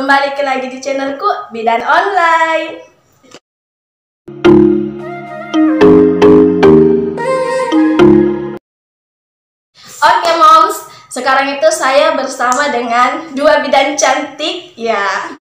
kembali lagi di channelku Bidan Online. Oke moms, sekarang itu saya bersama dengan dua bidan cantik ya.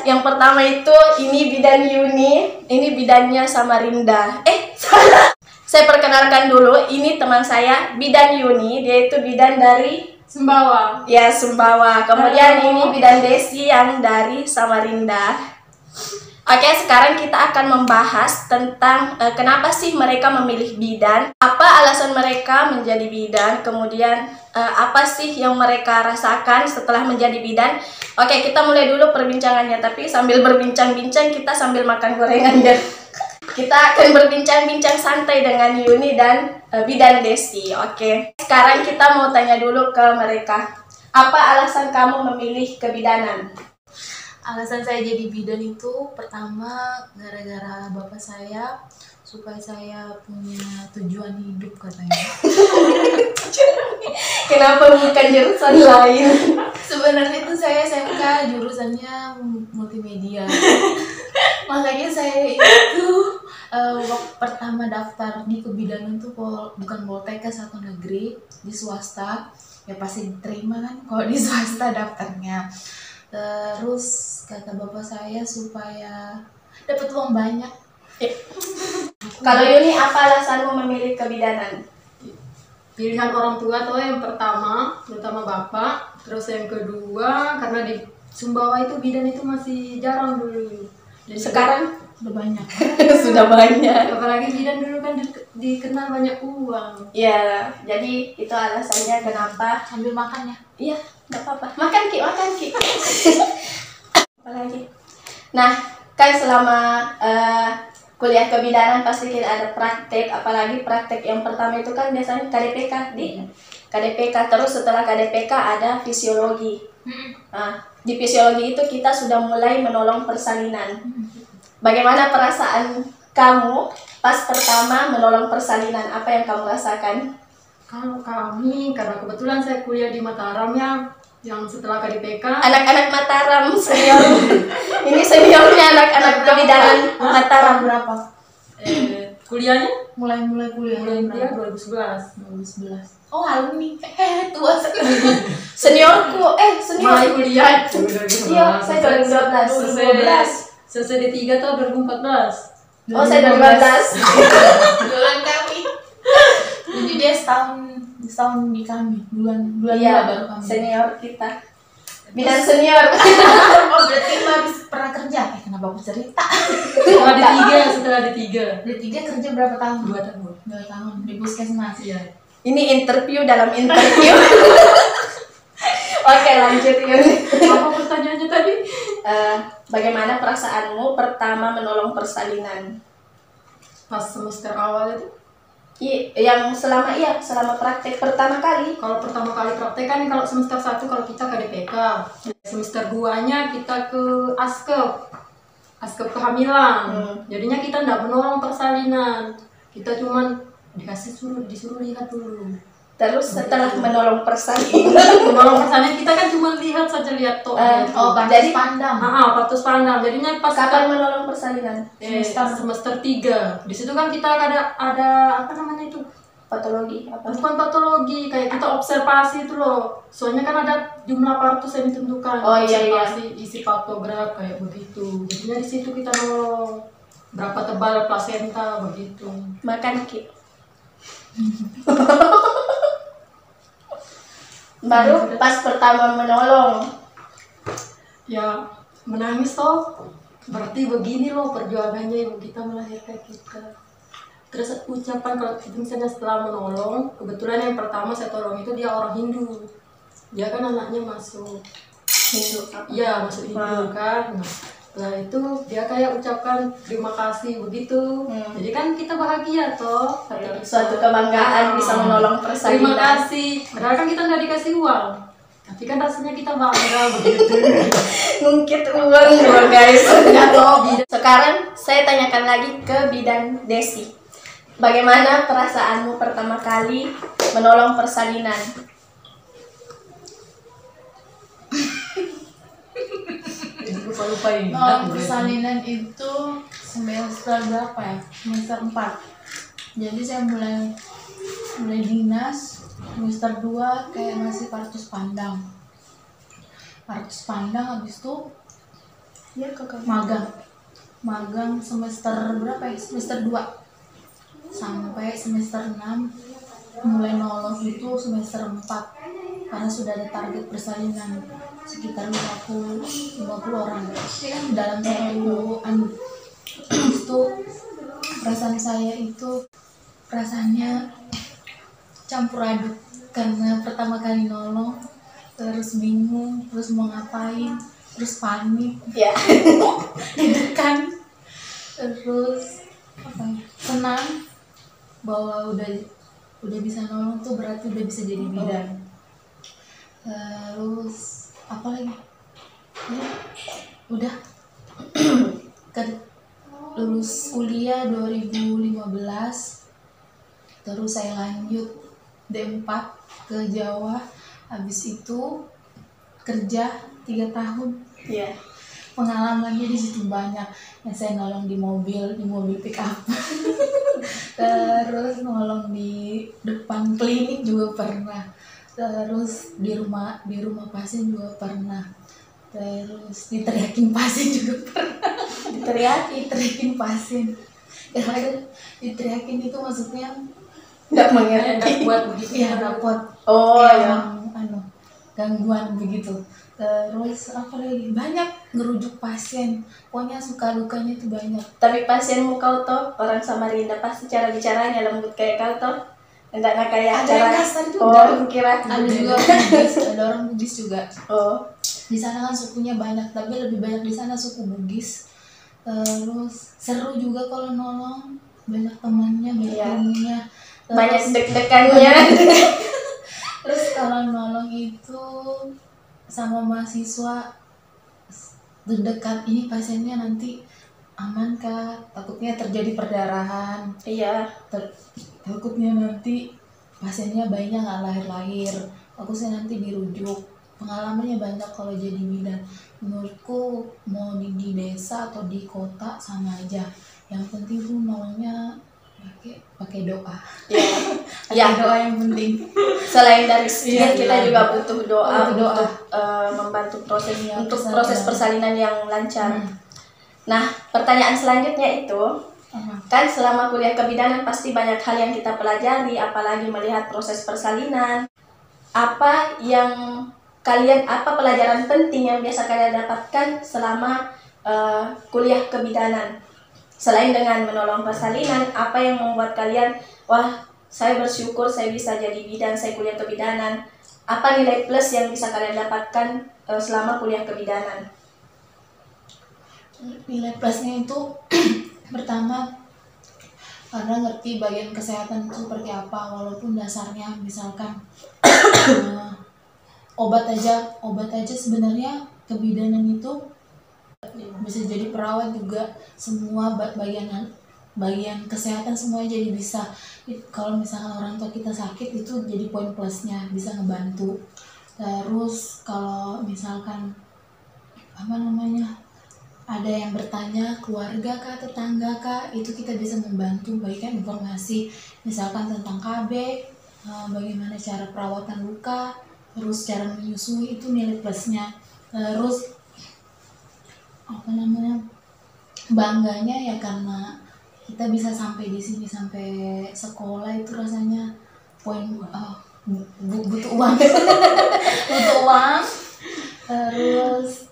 Yang pertama itu ini bidan Yuni, ini bidannya Samarinda. Salah. Saya perkenalkan dulu, ini teman saya bidan Yuni, dia itu bidan dari Sumbawa. Ya, Sumbawa. Kemudian ini bidan Desi yang dari Samarinda. Oke, sekarang kita akan membahas tentang kenapa sih mereka memilih bidan, apa alasan mereka menjadi bidan, kemudian apa sih yang mereka rasakan setelah menjadi bidan. Oke, kita mulai dulu perbincangannya, tapi sambil berbincang-bincang kita sambil makan gorengan ya. Kita akan berbincang-bincang santai dengan Yuni dan bidan Desi. Oke. Sekarang kita mau tanya dulu ke mereka. Apa alasan kamu memilih kebidanan? Alasan saya jadi bidan itu pertama gara-gara bapak saya supaya saya punya tujuan hidup katanya. Kenapa bukan jurusan lain? Sebenarnya itu saya SMK jurusannya multimedia. Makanya saya itu waktu pertama daftar di kebidanan tuh bukan Poltekkes atau negeri, di swasta. Ya pasti diterima kan kalau di swasta daftarnya. Terus kata bapak saya supaya dapat uang banyak. Kalau Yuni, apa alasanmu memilih kebidanan? Pilihan orang tua tuh yang pertama, terutama bapak. Terus yang kedua, karena di Sumbawa itu bidan itu masih jarang dulu. Jadi Sekarang udah banyak. sudah banyak. Apalagi bidan dulu kan dikenal banyak uang. Ya, jadi itu alasannya kenapa. Sambil makan ya. Iya, nggak apa-apa. Makan Ki. Apalagi. Nah, kan selama kuliah kebidanan pasti kita ada praktek, apalagi praktek yang pertama itu kan biasanya KDPK di KDPK, terus setelah KDPK ada fisiologi. Nah, di fisiologi itu kita sudah mulai menolong persalinan. Bagaimana perasaan kamu pas pertama menolong persalinan? Apa yang kamu rasakan? Kalau kami, karena kebetulan saya kuliah di Mataram ya, yang setelah KDPK. Anak-anak Mataram senior. Ini seniornya anak-anak kebidanan Mataram. Berapa? Kuliahnya? Mulai kuliah. Mulai berapa? 2011. Oh, alumni. Tua sekali. Seniorku, senior. Mulai kuliah. Iya, saya 2012. Selesai D3 tahun 2014. Oh, saya 2015. Bulan kami. Jadi dia setahun di kami. Bulan Iya, baru kami. senior kita. Bidan senior. Oh, berarti habis pernah kerja? Kenapa aku cerita? Setelah D3. D3 kerja berapa tahun? 2 tahun. 2 tahun di puskesmas. Iya. Ini interview dalam interview. Oke, lanjut Yuni. Apa pertanyaannya tadi? Bagaimana perasaanmu pertama menolong persalinan? Pas semester awal itu. Yang selama praktek pertama kali. Kalau pertama kali praktek kan kalau semester 1 kalau kita KDPK. Semester 2-nya kita ke Askep kehamilan. Jadinya kita enggak menolong persalinan. Kita cuman disuruh lihat dulu. Terus setelah menolong persalinan, Menolong persalinan kita kan cuma lihat toh. jadi pandang. Patus pandang. Jadinya pas kapan menolong persalinan? semester 3. Di situ kan kita ada apa namanya itu? Patologi apa? Bukan patologi, kayak kita observasi itu loh. Soalnya kan ada jumlah partus yang ditentukan. Oh iya. Observasi, isi patograf kayak begitu. Jadinya di situ kita nolong berapa tebal plasenta begitu. Makan Ki. Baru pas pertama menolong. Ya menangis toh. Berarti begini loh perjuangannya ibu kita melahirkan kita. Terus ucapan kalau kita misalnya setelah menolong, kebetulan yang pertama saya tolong itu dia orang Hindu. Dia kan anaknya masuk Hindu. Iya, masuk Hindu kan. Nah, setelah itu dia kayak ucapkan terima kasih begitu. Jadi kan kita bahagia toh. Suatu kebanggaan bisa menolong persalinan. Terima kasih. Padahal kan kita nggak dikasih uang. Tapi kan rasanya kita bangga begitu. Ngungkit uang loh guys. Sekarang saya tanyakan lagi ke bidan Desi. Bagaimana perasaanmu pertama kali menolong persalinan? lupa ini. Persalinan itu semester berapa ya? Semester 4. Jadi saya mulai dinas semester 2 kayak masih partus pandang. Partus pandang habis itu Ya, kakak. magang semester berapa ya? Semester 2 sampai semester 6. Mulai nolong itu semester 4 karena sudah ada target persalinan sekitar 50 orang dalam satu habis itu perasaan saya itu perasaannya campur aduk karena pertama kali nolong, terus bingung, terus mau ngapain, terus panik, Ya. deg-degan, terus apa ya, senang bahwa udah bisa nolong tuh berarti udah bisa jadi bidan. Terus apa lagi ya, udah lulus kuliah 2015, terus saya lanjut D4 ke Jawa, habis itu kerja 3 tahun. Ya. Pengalamannya di situ banyak. Yang saya nolong di mobil pick up. Terus nolong di depan klinik juga pernah. Terus di rumah pasien juga pernah. Terus diteriakin pasien juga pernah. Diteriakin pasien. Diteriakin itu maksudnya Nggak mengerti. Nggak kuat begitu. ya dapat Oh ya. gangguan begitu. Terus apa lagi, banyak ngerujuk pasien, pokoknya suka dukanya itu banyak. Tapi pasienmu kau toh orang Samarinda pasti cara bicaranya lembut kayak kau toh. Enggak kayak Ada cara. yang kasar juga. Oh, aku kira. Ada juga Bugis, ada orang Bugis juga. Oh, Di sana kan sukunya banyak, tapi lebih banyak di sana suku Bugis. Terus seru juga kalau nolong, banyak temannya, banyak Iya. ilmunya. banyak deg-degannya. Terus kalau nolong itu sama mahasiswa deg-degan, ini pasiennya nanti aman kah? Takutnya terjadi perdarahan. Iya. Takutnya nanti pasiennya bayinya nggak lahir-lahir. Aku sih nanti dirujuk. Pengalamannya banyak kalau jadi bidan. Menurutku mau di desa atau di kota sama aja. Yang penting tuh nolongnya pakai doa. Iya. Pakai Ya. doa yang penting. Selain dari skill, Iya, kita iya. juga butuh doa, Butuh doa. untuk membantu proses Iya, untuk persalinan. proses persalinan yang lancar. Hmm. Nah, pertanyaan selanjutnya itu, Apa? kan selama kuliah kebidanan pasti banyak hal yang kita pelajari, apalagi melihat proses persalinan. Apa pelajaran penting yang biasa kalian dapatkan selama kuliah kebidanan? Selain dengan menolong persalinan, apa yang membuat kalian, wah, saya bersyukur saya bisa jadi bidan, saya kuliah kebidanan. Apa nilai plus yang bisa kalian dapatkan selama kuliah kebidanan? Nilai plusnya itu pertama karena ngerti bagian kesehatan itu seperti apa, walaupun dasarnya misalkan obat aja sebenarnya kebidanan itu bisa jadi perawat juga, semua bagian kesehatan semuanya jadi bisa. Kalau misalkan orang tua kita sakit itu jadi poin plusnya, bisa ngebantu. Terus kalau misalkan ada yang bertanya, keluarga kah, tetangga kah, itu kita bisa membantu bagikan informasi misalkan tentang KB, bagaimana cara perawatan luka, terus cara menyusui, itu nilai plusnya. Terus bangganya ya karena kita bisa sampai di sini, sampai sekolah, itu rasanya poin butuh uang. Butuh uang. Terus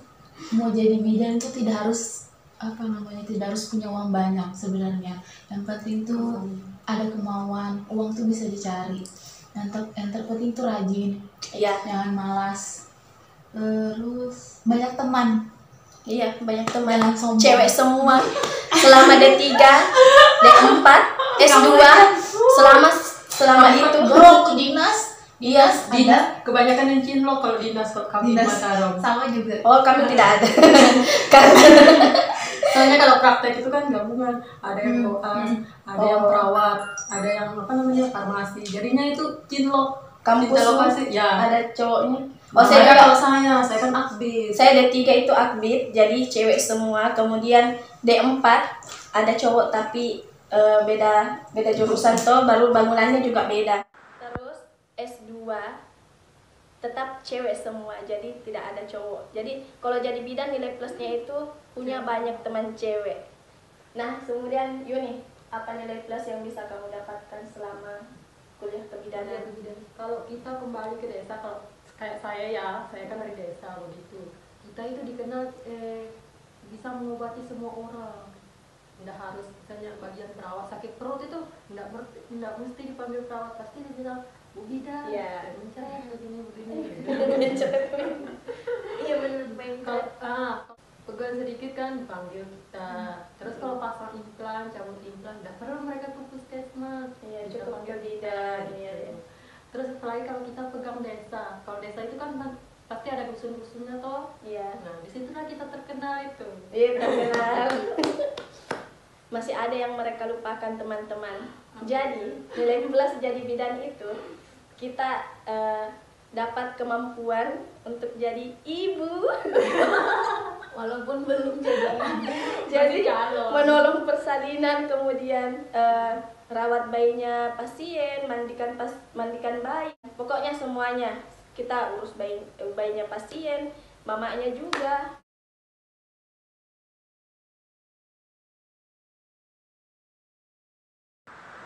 mau jadi bidan itu tidak harus punya uang banyak sebenarnya. Yang penting tuh ada kemauan, uang tuh bisa dicari. Yang terpenting tuh rajin, Iya. jangan malas. Terus banyak teman. Iya, banyak teman. Jangan sombong. Cewek semua. Selama D3, D4, S2, selama itu. Bro, ke dinas. Iya, Dinas kebanyakan yang cinlok kalau dinas kami di Dinas. Mataram. Sama juga. Oh, kami tidak ada. Karena Soalnya kalau praktek itu kan gabungan, ada yang koas, ada yang Oh. perawat, ada yang farmasi. Jadinya itu cinlok. kampus Cinta lokasi, ya. ada cowoknya. Oh, saya Beda juga. kalau saya kan akbit. Saya D3 itu akbit, jadi cewek semua. Kemudian D4 ada cowok tapi beda jurusan toh, baru bangunannya juga beda. Terus S2 tetap cewek semua, jadi tidak ada cowok. Jadi kalau jadi bidan nilai plusnya itu punya banyak teman cewek. Nah, kemudian Yuni, apa nilai plus yang bisa kamu dapatkan selama kuliah kebidanan? Kalau kita kembali ke desa, kalau kayak saya kan dari desa begitu. Kita itu dikenal bisa mengobati semua orang. Tidak harus misalnya bagian perawat sakit perut itu tidak mesti dipanggil perawat, pasti dia bilang Bu Bidan, Iya. mencret begini. Iya benar, Kalau pegal sedikit kan dipanggil kita. Terus kalau pasang implan, cabut implan, tidak perlu mereka ke puskesmas. Iya, Kita cukup panggil ke kita. bidan, Gitu. iya. Terus apalagi kalau kita pegang desa, kalau desa itu kan pasti ada dusun-dusunnya toh. Iya. Nah disitulah kita terkenal itu. Iya, terkenal. Masih ada yang mereka lupakan, teman-teman. Jadi nilai plus jadi bidan itu kita dapat kemampuan untuk jadi ibu. Walaupun belum jadi. Jadi calon. menolong persalinan, kemudian rawat bayinya pasien, mandikan bayi, pokoknya semuanya kita urus bayinya pasien, mamanya juga.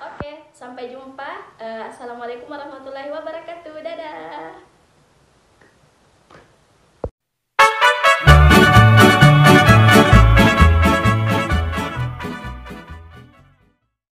Oke, sampai jumpa. Assalamualaikum warahmatullahi wabarakatuh. Dadah.